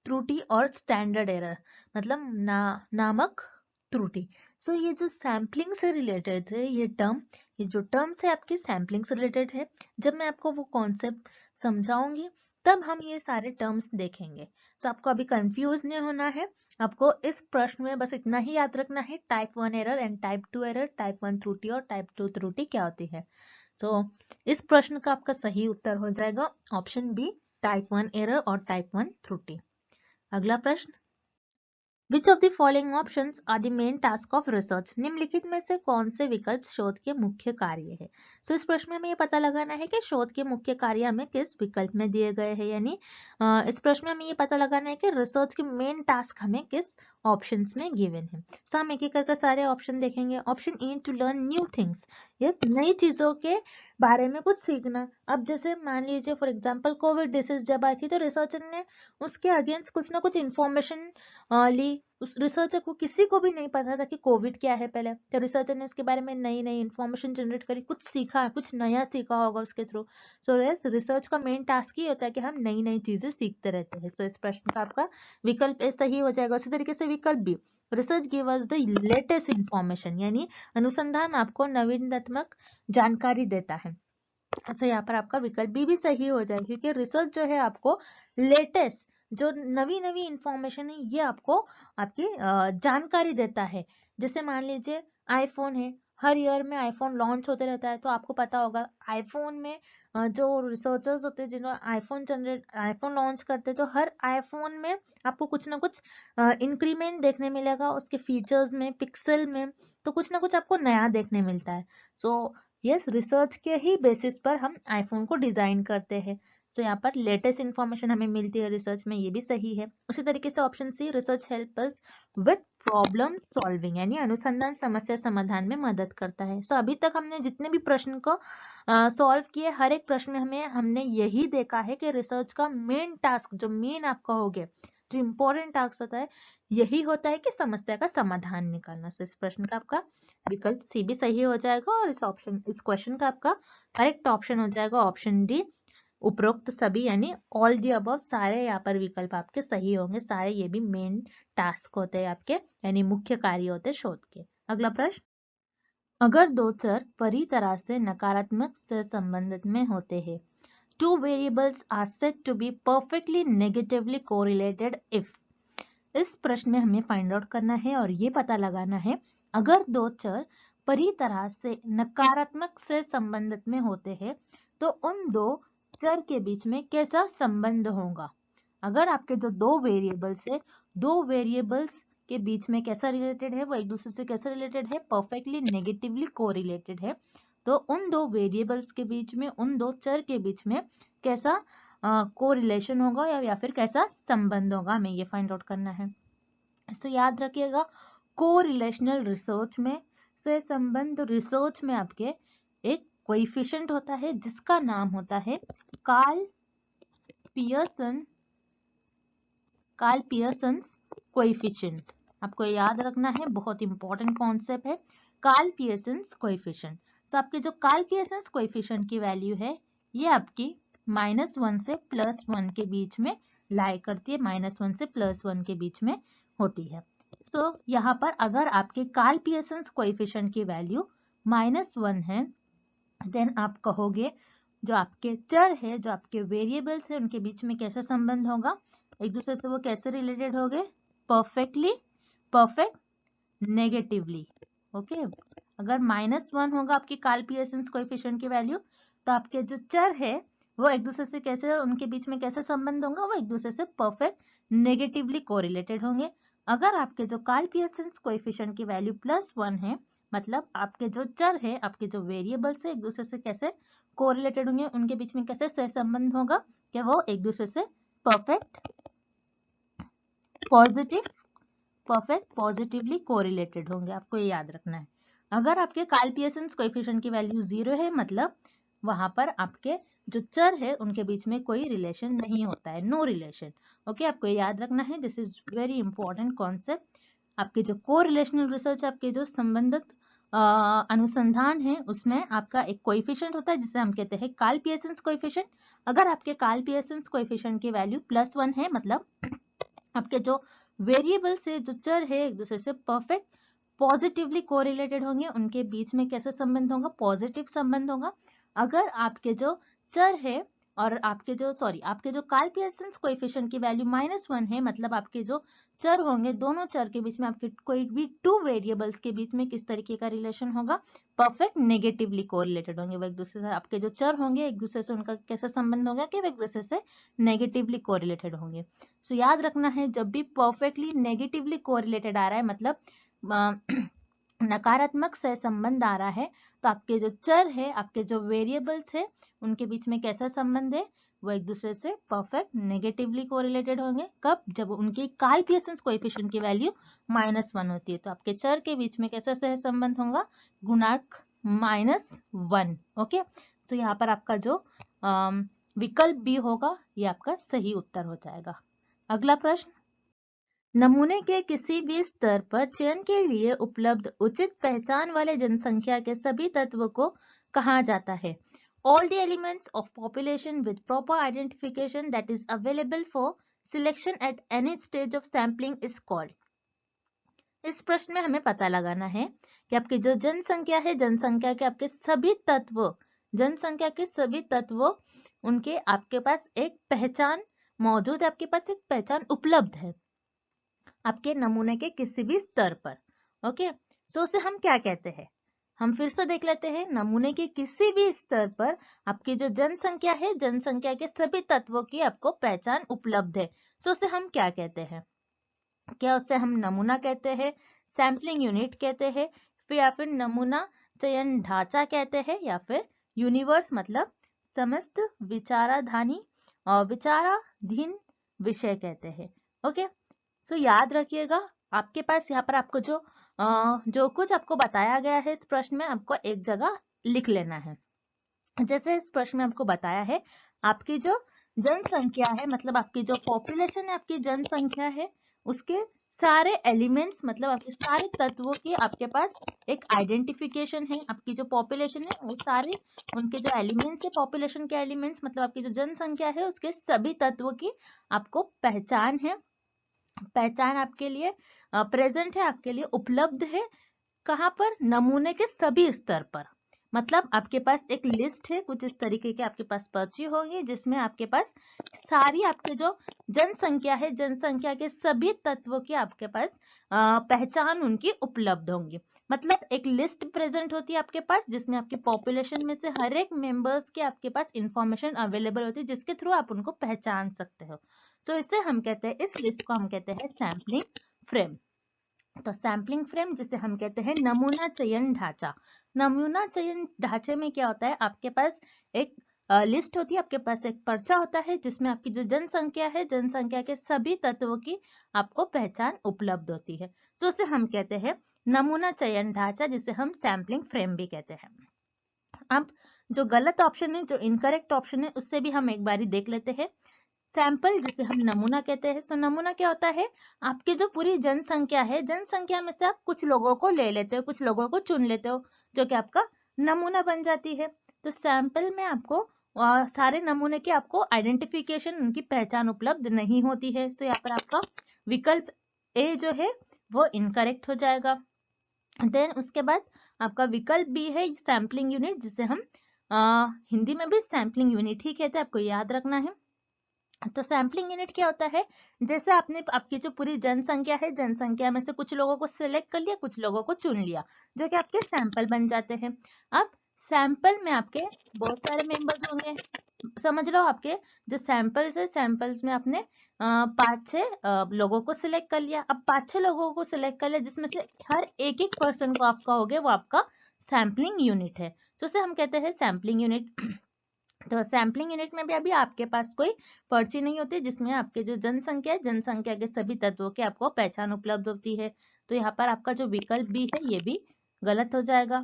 त्रुटि और स्टैंडर्ड एरर, मतलब नामक त्रुटि। सो ये जो सैम्पलिंग से रिलेटेड है, ये जो टर्म्स है आपकी सैम्पलिंग से रिलेटेड है। जब मैं आपको वो कॉन्सेप्ट समझाऊंगी तब हम ये सारे टर्म्स देखेंगे, तो आपको अभी कंफ्यूज नहीं होना है। आपको इस प्रश्न में बस इतना ही याद रखना है, type 1 error and type 2 error, type 1 त्रुटि और टाइप 2 त्रुटि क्या होती है। सो इस प्रश्न का आपका सही उत्तर हो जाएगा ऑप्शन बी, टाइप 1 एरर और टाइप 1 त्रुटि। अगला प्रश्न, Which of the following options are the main task of research? निम्नलिखित में से कौन से विकल्प शोध के मुख्य कार्य है। सो इस प्रश्न में हमें ये पता लगाना है कि शोध के मुख्य कार्य हमें किस विकल्प में दिए गए हैं, यानी इस प्रश्न में हमें ये पता लगाना है कि रिसर्च के मेन टास्क हमें किस ऑप्शंस में गिवन है। सो हम एक एक करके सारे ऑप्शन देखेंगे। Option A, to learn new things, yes, नई चीजों के बारे में कुछ सीखना। अब जैसे मान लीजिए फॉर एग्जाम्पल कोविड डिसीज जब आई थी, तो रिसर्चर ने उसके अगेंस्ट कुछ ना कुछ इन्फॉर्मेशन ली। उस रिसर्चर को, किसी को भी नहीं पता था कि कोविड क्या है पहले, तो रिसर्चर ने इसके बारे में नई नई इन्फॉर्मेशन जनरेट करी, कुछ सीखा, कुछ नया सीखा होगा उसके थ्रू। सो रिसर्च का मेन टास्क ये होता है कि हम नई नई चीजें सीखते रहते हैं। सो इस प्रश्न का आपका विकल्प ए सही हो जाएगा। उसी तरीके से विकल्प B, research give us the latest information, यानी अनुसंधान आपको नवीनतात्मक जानकारी देता है। ऐसा यहाँ पर आपका विकल्प बी भी सही हो जाएगा, क्योंकि रिसर्च जो है आपको लेटेस्ट, जो नवी नवी इंफॉर्मेशन है, ये आपको आपकी जानकारी देता है। जैसे मान लीजिए आईफोन है, हर ईयर में आईफोन लॉन्च होते रहता है, तो आपको पता होगा आईफोन में जो रिसर्चर्स होते हैं जिन्होंने आईफोन लॉन्च करते हैं, तो हर आईफोन में आपको कुछ ना कुछ इंक्रीमेंट देखने मिलेगा, उसके फीचर्स में, पिक्सल में, तो कुछ ना कुछ आपको नया देखने मिलता है। सो यस, रिसर्च के ही बेसिस पर हम आईफोन को डिजाइन करते हैं। सो यहाँ पर लेटेस्ट इंफॉर्मेशन हमें मिलती है रिसर्च में, ये भी सही है। उसी तरीके से option C, research help us with problem solving, यानी अनुसंधान समस्या समाधान में मदद करता है। सो अभी तक हमने जितने भी प्रश्न को सॉल्व किए, हर एक प्रश्न में हमने यही देखा है कि रिसर्च का मेन टास्क, जो मेन आप कहोगे जो इम्पोर्टेंट टास्क होता है, यही होता है कि समस्या का समाधान निकालना। सो इस प्रश्न का आपका विकल्प सी भी सही हो जाएगा, और इस क्वेश्चन का आपका करेक्ट ऑप्शन हो जाएगा ऑप्शन डी, उपरोक्त सभी यानी ऑल दी अबव सारे यहाँ पर विकल्प आपके सही होंगे, सारे ये भी मेन टास्क होते हैं आपके यानी मुख्य कार्य होते हैं शोध के। अगला प्रश्न, अगर दो चर पूरी तरह से नकारात्मक से संबंधित में होते हैं, two variables are said to be perfectly negatively correlated if। इस प्रश्न में हमें फाइंड आउट करना है और ये पता लगाना है अगर दो चर पूरी तरह से नकारात्मक से संबंधित में होते हैं तो उन दो चर के बीच में कैसा संबंध होगा। अगर आपके जो दो वेरिएबल्स है, दो वेरिएबल्स के बीच में कैसा रिलेटेड है, वो एक दूसरे से कैसे रिलेटेड है, परफेक्टली नेगेटिवली कोरिलेटेड है, तो उन दो वेरिएबल्स के बीच में, उन दो चर के बीच में कैसा कोरिलेशन होगा या फिर कैसा संबंध होगा, हमें ये फाइंड आउट करना है। तो याद रखिएगा कोरिलेशनल रिसर्च में से संबंध रिसर्च में आपके एक कोएफिशिएंट होता है जिसका नाम होता है कार्ल पियर्सन्स कोएफिशिएंट। आपको याद रखना है, बहुत इंपॉर्टेंट कॉन्सेप्ट है कार्ल पियर्सन्स कोएफिशिएंट। तो आपके जो कार्ल पियर्सन्स कोएफिशिएंट की वैल्यू है ये आपकी -1 से +1 के बीच में लाई करती है, -1 से +1 के बीच में होती है। सो यहाँ पर अगर आपके कार्ल पियर्सन्स कोएफिशिएंट की वैल्यू -1 है देन आप कहोगे जो आपके चर है, जो आपके वेरिएबल्स है, उनके बीच में कैसा संबंध होगा, एक दूसरे से वो कैसे रिलेटेड होंगे, परफेक्ट नेगेटिवली। ओके, अगर -1 होगा आपकी कार्ल पियर्सन्स कोएफिशिएंट की वैल्यू तो आपके जो चर है वो एक दूसरे से कैसे, उनके बीच में कैसा संबंध होगा, वो एक दूसरे से परफेक्ट नेगेटिवली कोरिलेटेड होंगे। अगर आपके जो कार्ल पियर्सन्स कोएफिशिएंट की वैल्यू +1 है मतलब आपके जो चर है, आपके जो वेरिएबल्स है एक दूसरे से कैसे कोरिलेटेड होंगे, उनके बीच में कैसे सहसंबंध होगा कि वो एक दूसरे से पॉजिटिवली कोरिलेटेड होंगे। आपको ये याद रखना है। अगर आपके कार्ल पियर्सन्स कोएफिशिएंट की वैल्यू 0 है मतलब वहां पर आपके जो चर है उनके बीच में कोई रिलेशन नहीं होता है, नो रिलेशन। ओके, आपको ये याद रखना है, this is very important concept. आपके जो कोरिलेशनल रिसर्च, आपके जो संबंधित अनुसंधान है उसमें आपका एक कोएफिशिएंट होता है जिसे हम कहते हैं कार्ल पियर्सन्स कोएफिशिएंट। अगर आपके कार्ल पियर्सन्स कोएफिशिएंट की वैल्यू +1 है मतलब आपके जो वेरिएबल से जो चर है एक दूसरे से परफेक्ट पॉजिटिवली कोरिलेटेड होंगे, उनके बीच में कैसा संबंध होगा, पॉजिटिव संबंध होगा। अगर आपके जो चर है और आपके जो कार्ल पियर्सन्स कोएफिशिएंट की वैल्यू -1 है मतलब आपके जो चर होंगे, दोनों चर के बीच में आपके कोई भी टू वेरिएबल्स के बीच में किस तरीके का रिलेशन होगा, परफेक्ट नेगेटिवली कोरिलेटेड होंगे। वो एक दूसरे से, आपके जो चर होंगे एक दूसरे से उनका कैसा संबंध होगा कि वो एक दूसरे से नेगेटिवली कोरिलेटेड होंगे। सो याद रखना है, जब भी परफेक्टली नेगेटिवली कोरिलेटेड आ रहा है मतलब नकारात्मक से संबंध आ रहा है तो आपके जो चर है, आपके जो वेरिएबल्स है उनके बीच में कैसा संबंध है, वो एक दूसरे से परफेक्ट नेगेटिवली कोरिलेटेड होंगे। कब, जब उनकी कार्ल पियर्सन्स कोएफिशिएंट की वैल्यू -1 होती है तो आपके चर के बीच में कैसा सह संबंध होगा, गुणांक -1। ओके, तो यहाँ पर आपका जो विकल्प बी होगा ये आपका सही उत्तर हो जाएगा। अगला प्रश्न, नमूने के किसी भी स्तर पर चयन के लिए उपलब्ध उचित पहचान वाले जनसंख्या के सभी तत्वों को कहा जाता है। All the elements of population with proper identification that is available for selection at any stage of sampling is called। इस प्रश्न में हमें पता लगाना है कि आपकी जो जनसंख्या है, जनसंख्या के आपके सभी तत्व, जनसंख्या के सभी तत्वों उनके आपके पास एक पहचान मौजूद है, आपके पास एक पहचान उपलब्ध है आपके नमूने के किसी भी स्तर पर। ओके, सो उसे हम क्या कहते हैं, हम फिर से देख लेते हैं। नमूने के किसी भी स्तर पर आपकी जो जनसंख्या है, जनसंख्या के सभी तत्वों की आपको पहचान उपलब्ध है, सो उसे हम क्या कहते हैं, क्या उसे हम नमूना कहते हैं, सैम्पलिंग यूनिट कहते हैं, या फिर नमूना चयन ढांचा कहते हैं, या फिर यूनिवर्स मतलब समस्त विचाराधीन विषय कहते हैं। ओके, सो याद रखिएगा, आपके पास यहाँ पर आपको जो कुछ आपको बताया गया है इस प्रश्न में आपको एक जगह लिख लेना है। जैसे इस प्रश्न में आपको बताया है आपकी जो जनसंख्या है मतलब आपकी जो पॉपुलेशन है, आपकी जनसंख्या है, उसके सारे एलिमेंट्स मतलब आपके सारे तत्वों की आपके पास एक आइडेंटिफिकेशन है। आपकी जो पॉपुलेशन है वो सारे उनके जो एलिमेंट्स है, पॉपुलेशन के एलिमेंट्स मतलब आपकी जो जनसंख्या है उसके सभी तत्वों की आपको पहचान है। पहचान आपके लिए प्रेजेंट है, आपके लिए उपलब्ध है। कहाँ पर? नमूने के सभी स्तर पर। मतलब आपके पास एक लिस्ट है, कुछ इस तरीके के आपके पास पर्ची होंगी जिसमें आपके पास सारी आपके जो जनसंख्या है, जनसंख्या के सभी तत्वों की आपके पास पहचान उनकी उपलब्ध होंगी। मतलब एक लिस्ट प्रेजेंट होती है आपके पास जिसमें आपके पॉपुलेशन में से हर एक मेंबर्स के आपके पास इंफॉर्मेशन अवेलेबल होती है जिसके थ्रू आप उनको पहचान सकते हो। तो इसे हम कहते हैं, इस लिस्ट को हम कहते हैं सैम्पलिंग फ्रेम। तो सैम्पलिंग फ्रेम जिसे हम कहते हैं नमूना चयन ढांचा। नमूना चयन ढांचे में क्या होता है, आपके पास एक लिस्ट होती है, आपके पास एक पर्चा होता है जिसमें आपकी जो जनसंख्या है, जनसंख्या के सभी तत्वों की आपको पहचान उपलब्ध होती है। तो उसे हम कहते हैं नमूना चयन ढांचा, जिसे हम सैम्पलिंग फ्रेम भी कहते हैं। अब जो गलत ऑप्शन है, जो इनकरेक्ट ऑप्शन है, उससे भी हम एक बारी देख लेते हैं। सैंपल जिसे हम नमूना कहते हैं, सो नमूना क्या होता है, आपकी जो पूरी जनसंख्या है, जनसंख्या में से आप कुछ लोगों को ले लेते हो, कुछ लोगों को चुन लेते हो जो कि आपका नमूना बन जाती है। तो सैंपल में आपको सारे नमूने की आपको आइडेंटिफिकेशन, उनकी पहचान उपलब्ध नहीं होती है। तो यहाँ पर आपका विकल्प ए जो है वो इनकरेक्ट हो जाएगा। देन उसके बाद आपका विकल्प बी है सैम्पलिंग यूनिट, जिसे हम हिंदी में भी सैम्पलिंग यूनिट ही कहते हैं, आपको याद रखना है। तो सैम्पलिंग यूनिट क्या होता है, जैसे आपने आपकी जो पूरी जनसंख्या है, जनसंख्या में से कुछ लोगों को सिलेक्ट कर लिया, कुछ लोगों को चुन लिया, जो कि आपके सैंपल बन जाते हैं। अब सैंपल में आपके बहुत सारे मेंबर्स होंगे, समझ लो आपके जो सैंपल्स है, सैंपल्स में आपने 5-6 लोगों को सिलेक्ट कर लिया। अब 5-6 लोगों को सिलेक्ट कर लिया जिसमें से हर एक एक पर्सन को आपका हो गया, वो आपका सैम्पलिंग यूनिट है। तो उसे हम कहते हैं सैम्पलिंग यूनिट। तो सैम्पलिंग यूनिट में भी अभी आपके पास कोई पर्ची नहीं होती जिसमें आपके जो जनसंख्या है, जनसंख्या के सभी तत्वों की आपको पहचान उपलब्ध होती है। तो यहाँ पर आपका जो विकल्प बी है ये भी गलत हो जाएगा।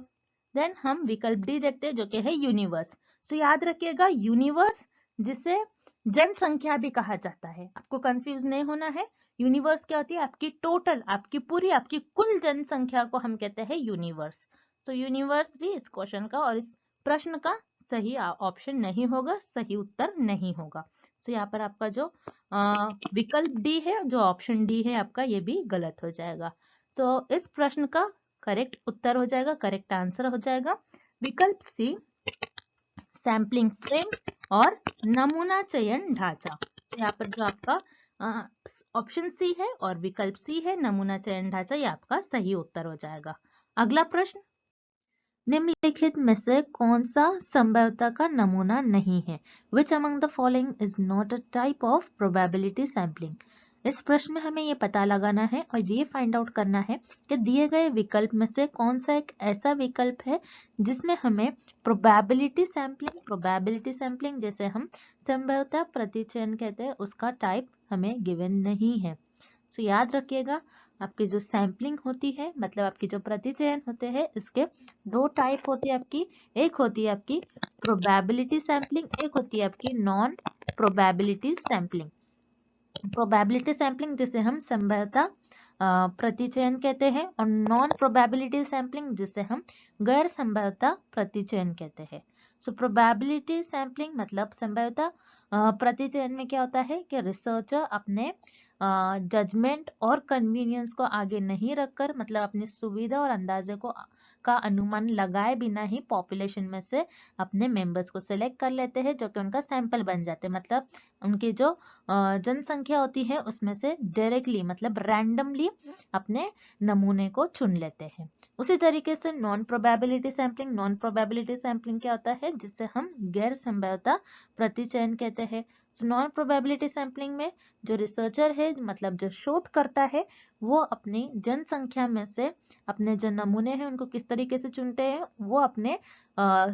देन हम विकल्प डी देखते हैं जो कि है यूनिवर्स। तो याद रखिएगा यूनिवर्स जिसे जनसंख्या भी कहा जाता है, आपको कंफ्यूज नहीं होना है। यूनिवर्स क्या होती है, आपकी टोटल, आपकी पूरी, आपकी कुल जनसंख्या को हम कहते हैं यूनिवर्स। तो यूनिवर्स भी इस क्वेश्चन का और इस प्रश्न का सही ऑप्शन नहीं होगा, सही उत्तर नहीं होगा। तो यहाँ पर आपका जो विकल्प डी है, जो ऑप्शन डी है आपका, ये भी गलत हो जाएगा। सो इस प्रश्न का करेक्ट उत्तर हो जाएगा, करेक्ट आंसर हो जाएगा विकल्प सी, सैम्पलिंग फ्रेम और नमूना चयन ढांचा। तो यहाँ पर जो आपका ऑप्शन सी है और विकल्प सी है, नमूना चयन ढांचा, ये आपका सही उत्तर हो जाएगा। अगला प्रश्न, निम्नलिखित में से कौन सा संभाव्यता का नमूना नहीं है? Which among the following is not a type of probability sampling? इस प्रश्न में हमें ये पता लगाना है और ये फाइंड आउट करना है कि दिए गए विकल्प में से कौन सा एक ऐसा विकल्प है जिसमें हमें प्रोबेबिलिटी सैम्पलिंग जैसे हम संभाव्यता प्रतिचयन कहते हैं, उसका टाइप हमें गिवन नहीं है। सो याद रखिएगा, आपकी जो सैम्पलिंग होती है, मतलब आपकी जो प्रतिचयन होते हैं, इसके दो टाइप होती है आपकी। एक होती है आपकी प्रोबेबिलिटी सैम्पलिंग, एक होती है आपकी non probability sampling. Probability sampling जिसे हम संभाव्यता प्रतिचयन कहते हैं, और नॉन प्रोबेबिलिटी सैम्पलिंग जिसे हम गैर संभाव्यता प्रतिचयन कहते हैं। सो प्रोबेबिलिटी सैम्पलिंग मतलब संभाव्यता प्रतिचयन में क्या होता है कि रिसर्चर अपने जजमेंट और कन्वीनियंस को आगे नहीं रखकर, मतलब अपनी सुविधा और अंदाजे को का अनुमान लगाए बिना ही पॉपुलेशन में से अपने मेंबर्स को सिलेक्ट कर लेते हैं जो कि उनका सैंपल बन जाते हैं। मतलब उनकी जो जनसंख्या होती है उसमें से डायरेक्टली, मतलब रैंडमली अपने नमूने को चुन लेते हैं। उसी तरीके से नॉन प्रोबेबिलिटी सैम्पलिंग क्या होता है, जिससे हम गैर संभाव्यता प्रतिचयन कहते हैं। नॉन प्रोबेबिलिटी सैम्पलिंग में जो रिसर्चर है, मतलब जो शोध करता है, वो अपनी जनसंख्या में से अपने जो नमूने हैं उनको किस तरीके से चुनते हैं, वो अपने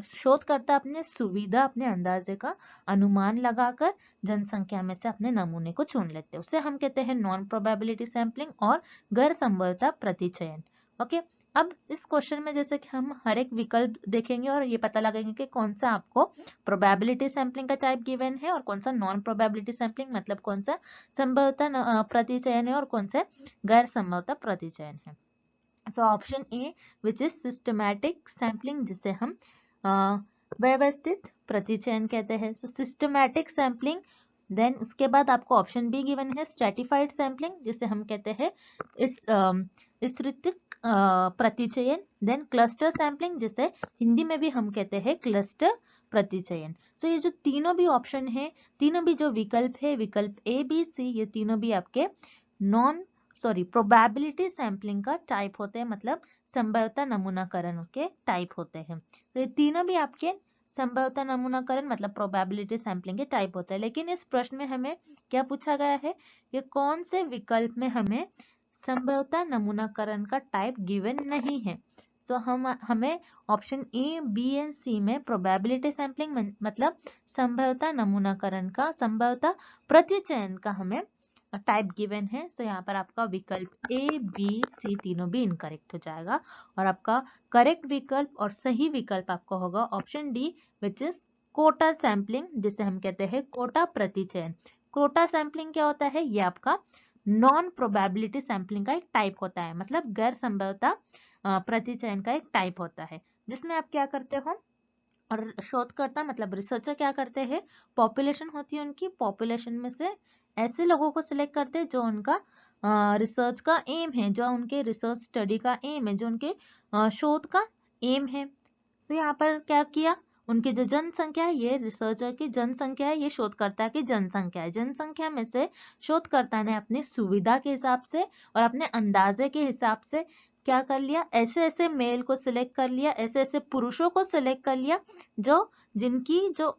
शोधकर्ता अपने सुविधा, अपने अंदाजे का अनुमान लगाकर जनसंख्या में से अपने नमूने को चुन लेते हैं। उसे हम कहते हैं नॉन प्रोबेबिलिटी सैम्पलिंग और गैर संभाव्यता प्रतिचयन। ओके, अब इस क्वेश्चन में जैसे कि हम हर एक विकल्प देखेंगे और ये पता लगाएंगे कि कौन सा आपको प्रोबेबिलिटी सैम्पलिंग का टाइप गिवन है और कौन सा नॉन प्रोबेबिलिटी सैम्पलिंग मतलब कौन सा संभवतः प्रतिचयन है और कौन सा गैर संभवतः प्रतिचयन है। So option A which is systematic sampling, जिसे हम व्यवस्थित प्रतिचयन कहते हैं। सो सिस्टमैटिक सैम्पलिंग, देन उसके बाद आपको ऑप्शन बी गिवन है स्ट्रेटिफाइड सैम्पलिंग, जिसे हम कहते हैं इस स्तृतिक प्रतिचयन, देन क्लस्टर सैम्पलिंग, जिसे हिंदी में भी हम कहते हैं क्लस्टर प्रतिचयन। सो ये जो तीनों भी ऑप्शन है, तीनों भी जो विकल्प है, विकल्प ए बी सी, ये तीनों भी आपके प्रोबेबिलिटी सैम्पलिंग का टाइप होते हैं, मतलब संभाव्यता नमूनाकरण के टाइप होते हैं। तो ये तीनों भी आपके संभाव्यता नमूनाकरण मतलब प्रोबेबिलिटी सैम्पलिंग के टाइप होते हैं। लेकिन इस प्रश्न में हमें क्या पूछा गया है कि कौन से विकल्प में हमें संभाव्यता नमूनाकरण का टाइप गिवन नहीं है। सो हमें ऑप्शन ए बी एंड सी में प्रोबेबिलिटी सैम्पलिंग मतलब संभाव्यता नमूनाकरण का, संभाव्यता प्रतिचयन का हमें टाइप गिवन है। सो यहाँ पर आपका विकल्प ए बी सी तीनों भी इनकरेक्ट हो जाएगा और आपका करेक्ट विकल्प और सही विकल्प आपका होगा option D which is quota sampling, जिसे हम कहते हैं कोटा प्रतिचयन। कोटा सैम्पलिंग क्या होता है, ये आपका नॉन प्रोबेबिलिटी सैम्पलिंग का एक टाइप होता है, मतलब गैर संभाव्यता प्रतिचयन का एक टाइप होता है, जिसमें आप क्या करते हो और शोधकर्ता मतलब रिसर्चर क्या करते हैं, पॉपुलेशन होती है उनकी, पॉपुलेशन में से ऐसे लोगों को सिलेक्ट करते हैं जो उनका रिसर्च का एम है, जो उनके रिसर्च स्टडी का एम है, जो उनके शोध का एम है। तो यहाँ पर क्या किया, उनकी जो जनसंख्या है, ये रिसर्चर की जनसंख्या है, ये शोधकर्ता की जनसंख्या है, जनसंख्या में से शोधकर्ता ने अपनी सुविधा के हिसाब से और अपने अंदाजे के हिसाब से क्या कर लिया, ऐसे ऐसे मेल को सिलेक्ट कर लिया, ऐसे ऐसे पुरुषों को सिलेक्ट कर लिया जो जिनकी जो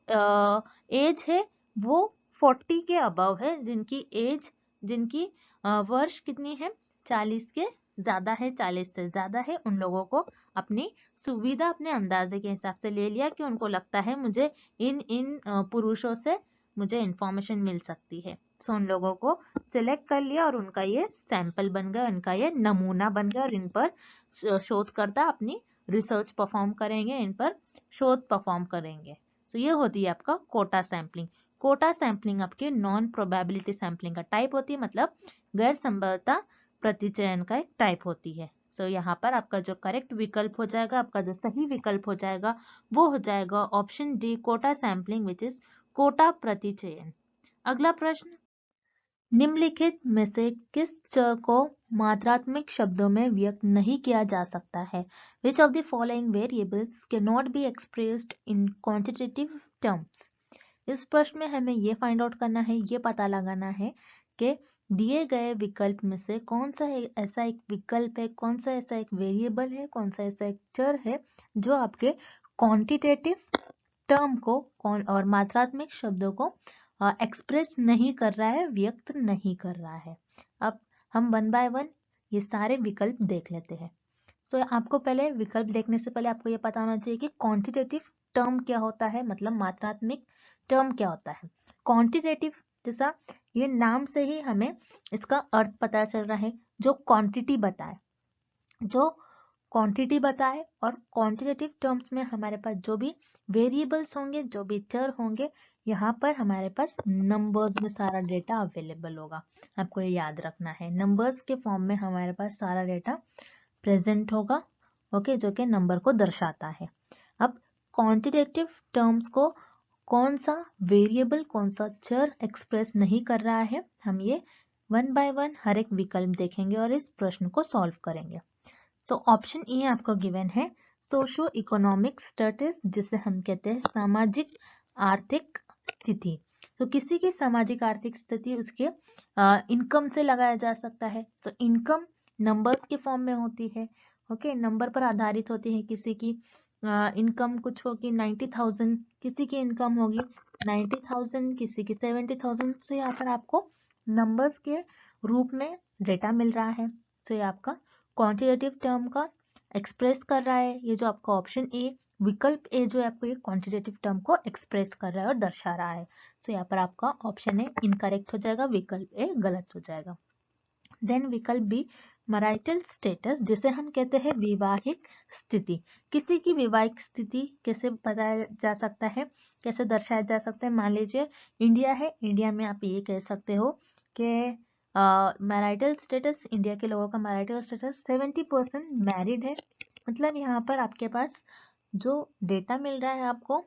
एज है वो 40 के अबव है, जिनकी एज, जिनकी वर्ष कितनी है, 40 के ज्यादा है, 40 से ज्यादा है, उन लोगों को अपनी सुविधा अपने अंदाजे के हिसाब से ले लिया कि उनको लगता है मुझे इन इन पुरुषों से मुझे इंफॉर्मेशन मिल सकती है। सो उन लोगों को सिलेक्ट कर लिया और उनका ये सैंपल बन गया, उनका ये नमूना बन गया और इन पर शोधकर्ता अपनी रिसर्च परफॉर्म करेंगे, इन पर शोध परफॉर्म करेंगे। सो ये होती है आपका कोटा सैंपलिंग। कोटा सैंपलिंग आपके नॉन प्रोबेबिलिटी सैंपलिंग का टाइप होती है, मतलब गैर संभाव्यता प्रतिचयन का एक टाइप होती है। सो यहाँ पर आपका जो करेक्ट विकल्प हो जाएगा, आपका जो सही विकल्प हो जाएगा वो हो जाएगा option D quota sampling which is quota प्रतिचयन। अगला प्रश्न, निम्नलिखित में से किस चर को मात्रात्मक शब्दों में व्यक्त नहीं किया जा सकता है? Which of the following variables cannot be expressed in quantitative terms? इस प्रश्न में हमें ये फाइंड आउट करना है, ये पता लगाना है कि दिए गए विकल्प में से कौन सा ऐसा एक विकल्प है, कौन सा ऐसा एक वेरिएबल है, कौन सा ऐसा एक चर है जो आपके क्वांटिटेटिव टर्म को और मात्रात्मक शब्दों को एक्सप्रेस नहीं कर रहा है, व्यक्त नहीं कर रहा है। अब हम वन बाय वन ये सारे विकल्प देख लेते हैं। सो आपको पहले विकल्प देखने से पहले आपको ये पता होना चाहिए कि क्वांटिटेटिव टर्म क्या होता है, मतलब मात्रात्मक टर्म क्या होता है। क्वांटिटेटिव जैसा ये नाम से ही हमें इसका अर्थ पता चल रहा है, जो क्वांटिटी बताए, जो क्वांटिटी बताए। और क्वांटिटेटिव टर्म्स में हमारे पास जो भी वेरिएबल्स होंगे, जो भी चर होंगे, यहाँ पर हमारे पास नंबर्स में सारा डेटा अवेलेबल होगा। आपको ये याद रखना है, नंबर्स के फॉर्म में हमारे पास सारा डेटा प्रेजेंट होगा, ओके, जो कि नंबर को दर्शाता है। अब क्वांटिटेटिव टर्म्स को कौन सा वेरिएबल, कौन सा चर एक्सप्रेस नहीं कर रहा है, हम ये वन बाय वन हर एक विकल्प देखेंगे और इस प्रश्न को सॉल्व करेंगे। सो ऑप्शन ए आपको गिवन है सोशो इकोनॉमिक स्टेटस, जिसे हम कहते हैं सामाजिक आर्थिक स्थिति। तो किसी की सामाजिक आर्थिक स्थिति उसके इनकम से लगाया जा सकता है। सो इनकम नंबर्स के फॉर्म में होती है, ओके, नंबर पर आधारित होती है। किसी की इनकम कुछ होगी 90,000, किसी की इनकम होगी 90,000, किसी की 70,000। सो यहाँ पर आपको नंबर्स के रूप में डेटा मिल रहा है। सो ये आपका क्वांटिटेटिव टर्म का एक्सप्रेस कर रहा है। ये जो आपका ऑप्शन ए, विकल्प ए जो है आपको ये क्वांटिटेटिव टर्म को एक्सप्रेस कर रहा है और दर्शा रहा है। सो यहाँ पर आपका ऑप्शन ए इनकरेक्ट हो जाएगा, विकल्प ए गलत हो जाएगा। देन विकल्प बी मैरिटल स्टेटस जिसे हम कहते हैं विवाहिक स्थिति। किसी की विवाहिक स्थिति कैसे बताया जा सकता है, कैसे दर्शाया जा सकता है? मान लीजिए इंडिया है, इंडिया में आप ये कह सकते हो कि मैरिटल स्टेटस, इंडिया के लोगों का मैरिटल स्टेटस 70% मैरिड है। मतलब यहाँ पर आपके पास जो डेटा मिल रहा है आपको,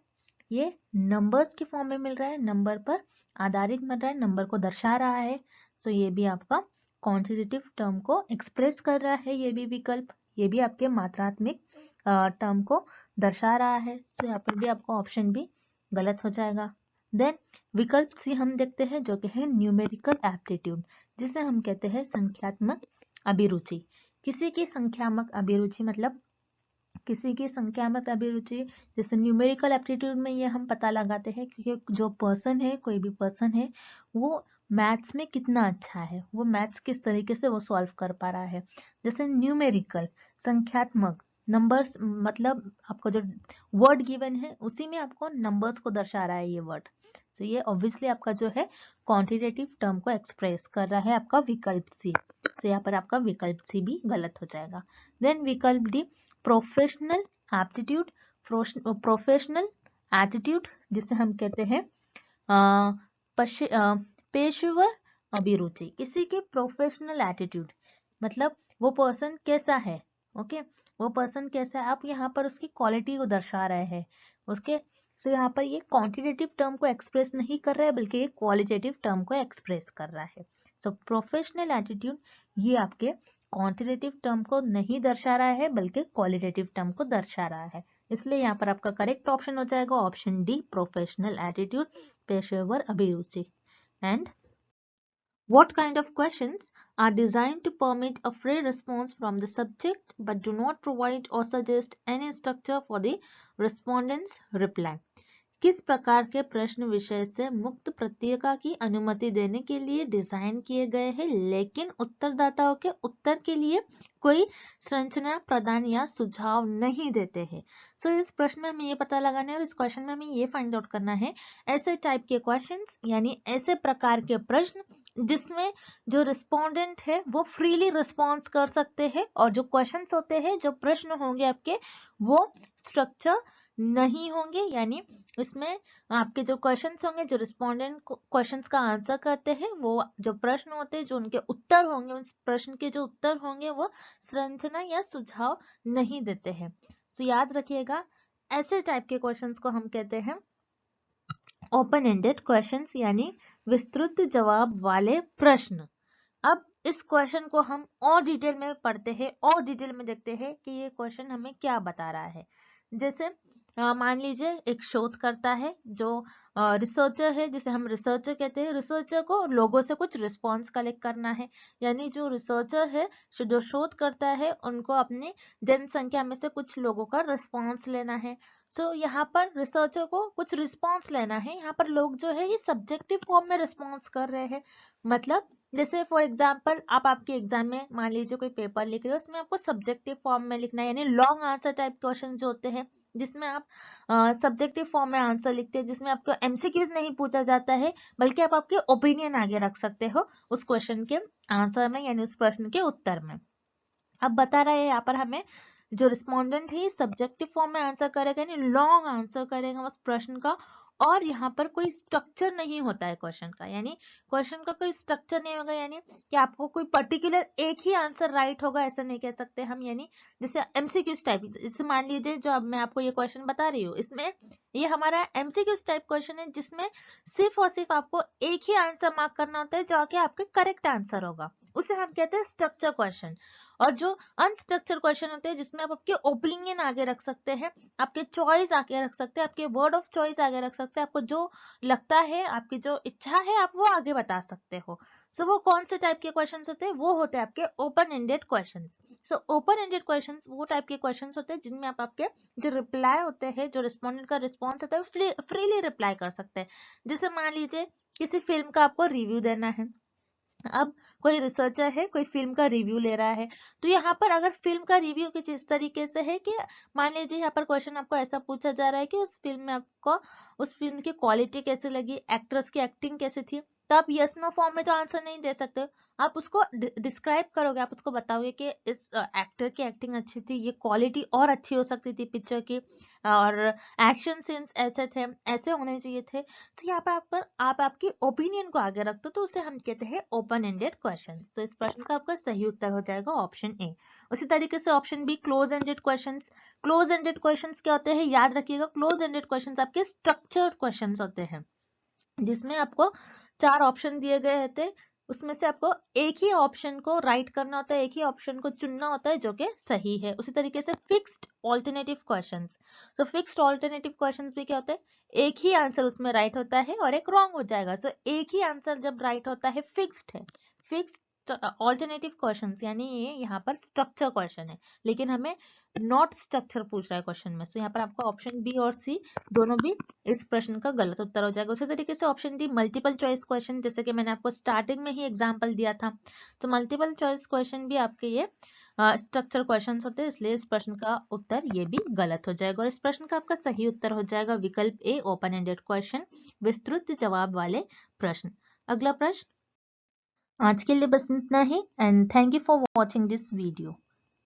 ये नंबर्स के फॉर्म में मिल रहा है, नंबर पर आधारित मिल रहा है, नंबर को दर्शा रहा है। सो ये भी आपका क्वांटिटेटिव टर्म को एक्सप्रेस कर रहा है। ये भी विकल्प, ये भी आपके मात्रात्मक टर्म को दर्शा रहा है। सो यहाँ पर भी आपका ऑप्शन भी गलत हो जाएगा। देन विकल्प सी हम देखते हैं जो कि है न्यूमेरिकल एप्टीट्यूड, जिसे हम कहते हैं संख्यात्मक अभिरुचि। किसी की संख्यात्मक अभिरुचि मतलब किसी की संख्यात्मक अभिरुचि, जैसे न्यूमेरिकल एप्टीट्यूड में ये हम पता लगाते हैं क्योंकि जो पर्सन है, कोई भी पर्सन है, वो मैथ्स में कितना अच्छा है, वो मैथ्स किस तरीके से वो सॉल्व कर पा रहा है। जैसे न्यूमेरिकल संख्यात्मक, नंबर्स मतलब आपको जो वर्ड गिवन है उसी में आपको नंबर्स को दर्शा रहा है ये वर्ड। तो ये ऑब्वियसली आपका जो है क्वांटिटेटिव टर्म को एक्सप्रेस कर रहा है, आपका विकल्प सी। तो यहाँ पर आपका विकल्प सी भी गलत हो जाएगा। देन विकल्प D professional aptitude, professional attitude जिसे हम कहते हैं पेशेवर अभिरुचि। किसी के प्रोफेशनल एटीट्यूड मतलब वो पर्सन कैसा है, ओके वो पर्सन कैसा है, आप यहाँ पर उसकी क्वालिटी को दर्शा रहे हैं उसके। सो यहाँ पर ये क्वांटिटेटिव टर्म को एक्सप्रेस नहीं कर रहा है बल्कि ये क्वालिटेटिव टर्म को एक्सप्रेस कर रहा है। सो प्रोफेशनल एटीट्यूड ये आपके क्वांटिटेटिव टर्म को नहीं दर्शा रहा है बल्कि क्वालिटेटिव टर्म को दर्शा रहा है। इसलिए यहाँ पर आपका करेक्ट ऑप्शन हो जाएगा ऑप्शन डी प्रोफेशनल एटीट्यूड, पेशेवर अभिरुचि। And what kind of questions are designed to permit a free response from the subject but do not provide or suggest any structure for the respondent's reply? किस प्रकार के प्रश्न विषय से मुक्त प्रत्येका की अनुमति देने के लिए डिजाइन किए गए हैं लेकिन उत्तरदाताओं के उत्तर के लिए कोई संरचना प्रदान या सुझाव नहीं देते हैं? सो इस प्रश्न में हमें ये पता लगाना है और इस क्वेश्चन में हमें ये फाइंड आउट करना है ऐसे टाइप के क्वेश्चंस यानी ऐसे प्रकार के प्रश्न जिसमें जो रिस्पोंडेंट है वो फ्रीली रिस्पॉन्स कर सकते हैं और जो क्वेश्चंस होते हैं, जो प्रश्न होंगे आपके, वो स्ट्रक्चर नहीं होंगे। यानी इसमें आपके जो क्वेश्चंस होंगे, जो रिस्पोंडेंट क्वेश्चंस का आंसर करते हैं, वो जो प्रश्न होते हैं, जो उनके उत्तर होंगे, उस प्रश्न के जो उत्तर होंगे वो संरचना या सुझाव नहीं देते हैं। तो याद रखिएगा ऐसे टाइप के क्वेश्चंस को हम कहते हैं ओपन एंडेड क्वेश्चंस यानी विस्तृत जवाब वाले प्रश्न। अब इस क्वेश्चन को हम और डिटेल में पढ़ते हैं और डिटेल में देखते हैं कि ये क्वेश्चन हमें क्या बता रहा है। जैसे मान लीजिए एक शोधकर्ता है जो रिसर्चर है, जिसे हम रिसर्चर कहते हैं। रिसर्चर को लोगों से कुछ रिस्पॉन्स कलेक्ट करना है, यानी जो रिसर्चर है, जो शोध करता है, उनको अपनी जनसंख्या में से कुछ लोगों का रिस्पॉन्स लेना है। सो यहाँ पर रिसर्चर को कुछ रिस्पॉन्स लेना है। यहाँ पर लोग जो है ये सब्जेक्टिव फॉर्म में रिस्पॉन्स कर रहे हैं। मतलब जैसे फॉर एग्जाम्पल आप आपके एग्जाम में मान लीजिए कोई पेपर लिख रहे हो, उसमें आपको सब्जेक्टिव फॉर्म में लिखना है, यानी लॉन्ग आंसर टाइप क्वेश्चन जो होते हैं जिसमें आप सब्जेक्टिव फॉर्म में आंसर लिखते हैं, जिसमें आपको एमसीक्यूज नहीं पूछा जाता है बल्कि आप आपके ओपिनियन आगे रख सकते हो उस क्वेश्चन के आंसर में, यानी उस प्रश्न के उत्तर में। अब बता रहा है यहाँ पर हमें जो रिस्पोंडेंट है सब्जेक्टिव फॉर्म में आंसर करेगा, यानी लॉन्ग आंसर करेगा उस प्रश्न का, और यहाँ पर कोई स्ट्रक्चर नहीं होता है क्वेश्चन का, यानी क्वेश्चन का कोई स्ट्रक्चर नहीं होगा, यानी कि आपको कोई पर्टिकुलर एक ही आंसर राइट होगा ऐसा नहीं कह सकते हम। यानी जैसे एमसीक्यू टाइप, जैसे मान लीजिए जो अब मैं आपको ये क्वेश्चन बता रही हूँ, इसमें ये हमारा एमसीक्यू टाइप क्वेश्चन है जिसमें सिर्फ और सिर्फ आपको एक ही आंसर मार्क करना होता है जो आके आपके करेक्ट आंसर होगा, उसे हम कहते हैं स्ट्रक्चर क्वेश्चन। और जो अनस्ट्रक्चर क्वेश्चन होते हैं जिसमें आप आपके ओपिनियन आगे रख सकते हैं, आपके चॉइस आगे रख सकते हैं, आपके वर्ड ऑफ चॉइस आगे रख सकते हैं, आपको जो लगता है, आपकी जो इच्छा है, आप वो आगे बता सकते हो। सो वो कौन से टाइप के क्वेश्चंस होते हैं? वो होते हैं आपके open ended questions. So open ended questions वो टाइप के क्वेश्चंस होते हैं जिनमें आप आपके जो रिप्लाई होते हैं, जो रिस्पोंडेंट का रिस्पॉन्स होता है, फ्रीली रिप्लाई कर सकते हैं। जैसे मान लीजिए किसी फिल्म का आपको रिव्यू देना है, अब कोई रिसर्चर है, कोई फिल्म का रिव्यू ले रहा है, तो यहाँ पर अगर फिल्म का रिव्यू कुछ इस तरीके से है कि मान लीजिए यहाँ पर क्वेश्चन आपको ऐसा पूछा जा रहा है कि उस फिल्म में आपको उस फिल्म की क्वालिटी कैसी लगी, एक्ट्रेस की एक्टिंग कैसी थी, तो आप यस नो फॉर्म में तो आंसर नहीं दे सकते, आप उसको डिस्क्राइब करोगे, आप उसको बताओगे कि इस एक्टर की एक्टिंग अच्छी थी, ये क्वालिटी और अच्छी हो सकती थी पिक्चर की, और एक्शन सीन्स ऐसे थे, ऐसे होने चाहिए थे। तो यहाँ पर आप आपकी ओपिनियन को आगे रखते हो, तो उसे हम कहते हैं ओपन एंडेड क्वेश्चन। तो इस प्रश्न का आपका सही उत्तर हो जाएगा ऑप्शन ए। उसी तरीके से option be close ended questions. Close ended questions क्या होते हैं, याद रखिएगा, क्लोज एंडेड क्वेश्चंस आपके स्ट्रक्चर्ड क्वेश्चंस होते हैं, जिसमें आपको 4 ऑप्शन दिए गए थे, उसमें से आपको एक ही ऑप्शन को राइट करना होता है, एक ही ऑप्शन को चुनना होता है जो कि सही है। उसी तरीके से फिक्स्ड ऑल्टरनेटिव क्वेश्चंस, तो फिक्स्ड ऑल्टरनेटिव क्वेश्चंस भी क्या होते हैं, एक ही आंसर उसमें राइट होता है और एक रॉन्ग हो जाएगा। सो एक ही आंसर जब राइट होता है, फिक्स्ड है। फिक्स्ड ऑल्टरनेटिव क्वेश्चंस यानी ये यहाँ पर स्ट्रक्चर क्वेश्चन है, लेकिन हमें नॉट स्ट्रक्चर पूछ रहा है क्वेश्चन में। सो यहाँ पर आपका ऑप्शन बी और सी दोनों भी इस प्रश्न का गलत उत्तर हो जाएगा। उसी तरीके से option D multiple choice question, जैसे कि मैंने आपको स्टार्टिंग में ही एग्जांपल दिया था, तो मल्टीपल चॉइस क्वेश्चन भी आपके ये स्ट्रक्चर क्वेश्चंस होते हैं, इसलिए इस प्रश्न का उत्तर ये भी गलत हो जाएगा। और इस प्रश्न का आपका सही उत्तर हो जाएगा विकल्प ए ओपन एंडेड क्वेश्चन, विस्तृत जवाब वाले प्रश्न। अगला प्रश्न, आज के लिए बस इतना ही, and thank you for watching this video.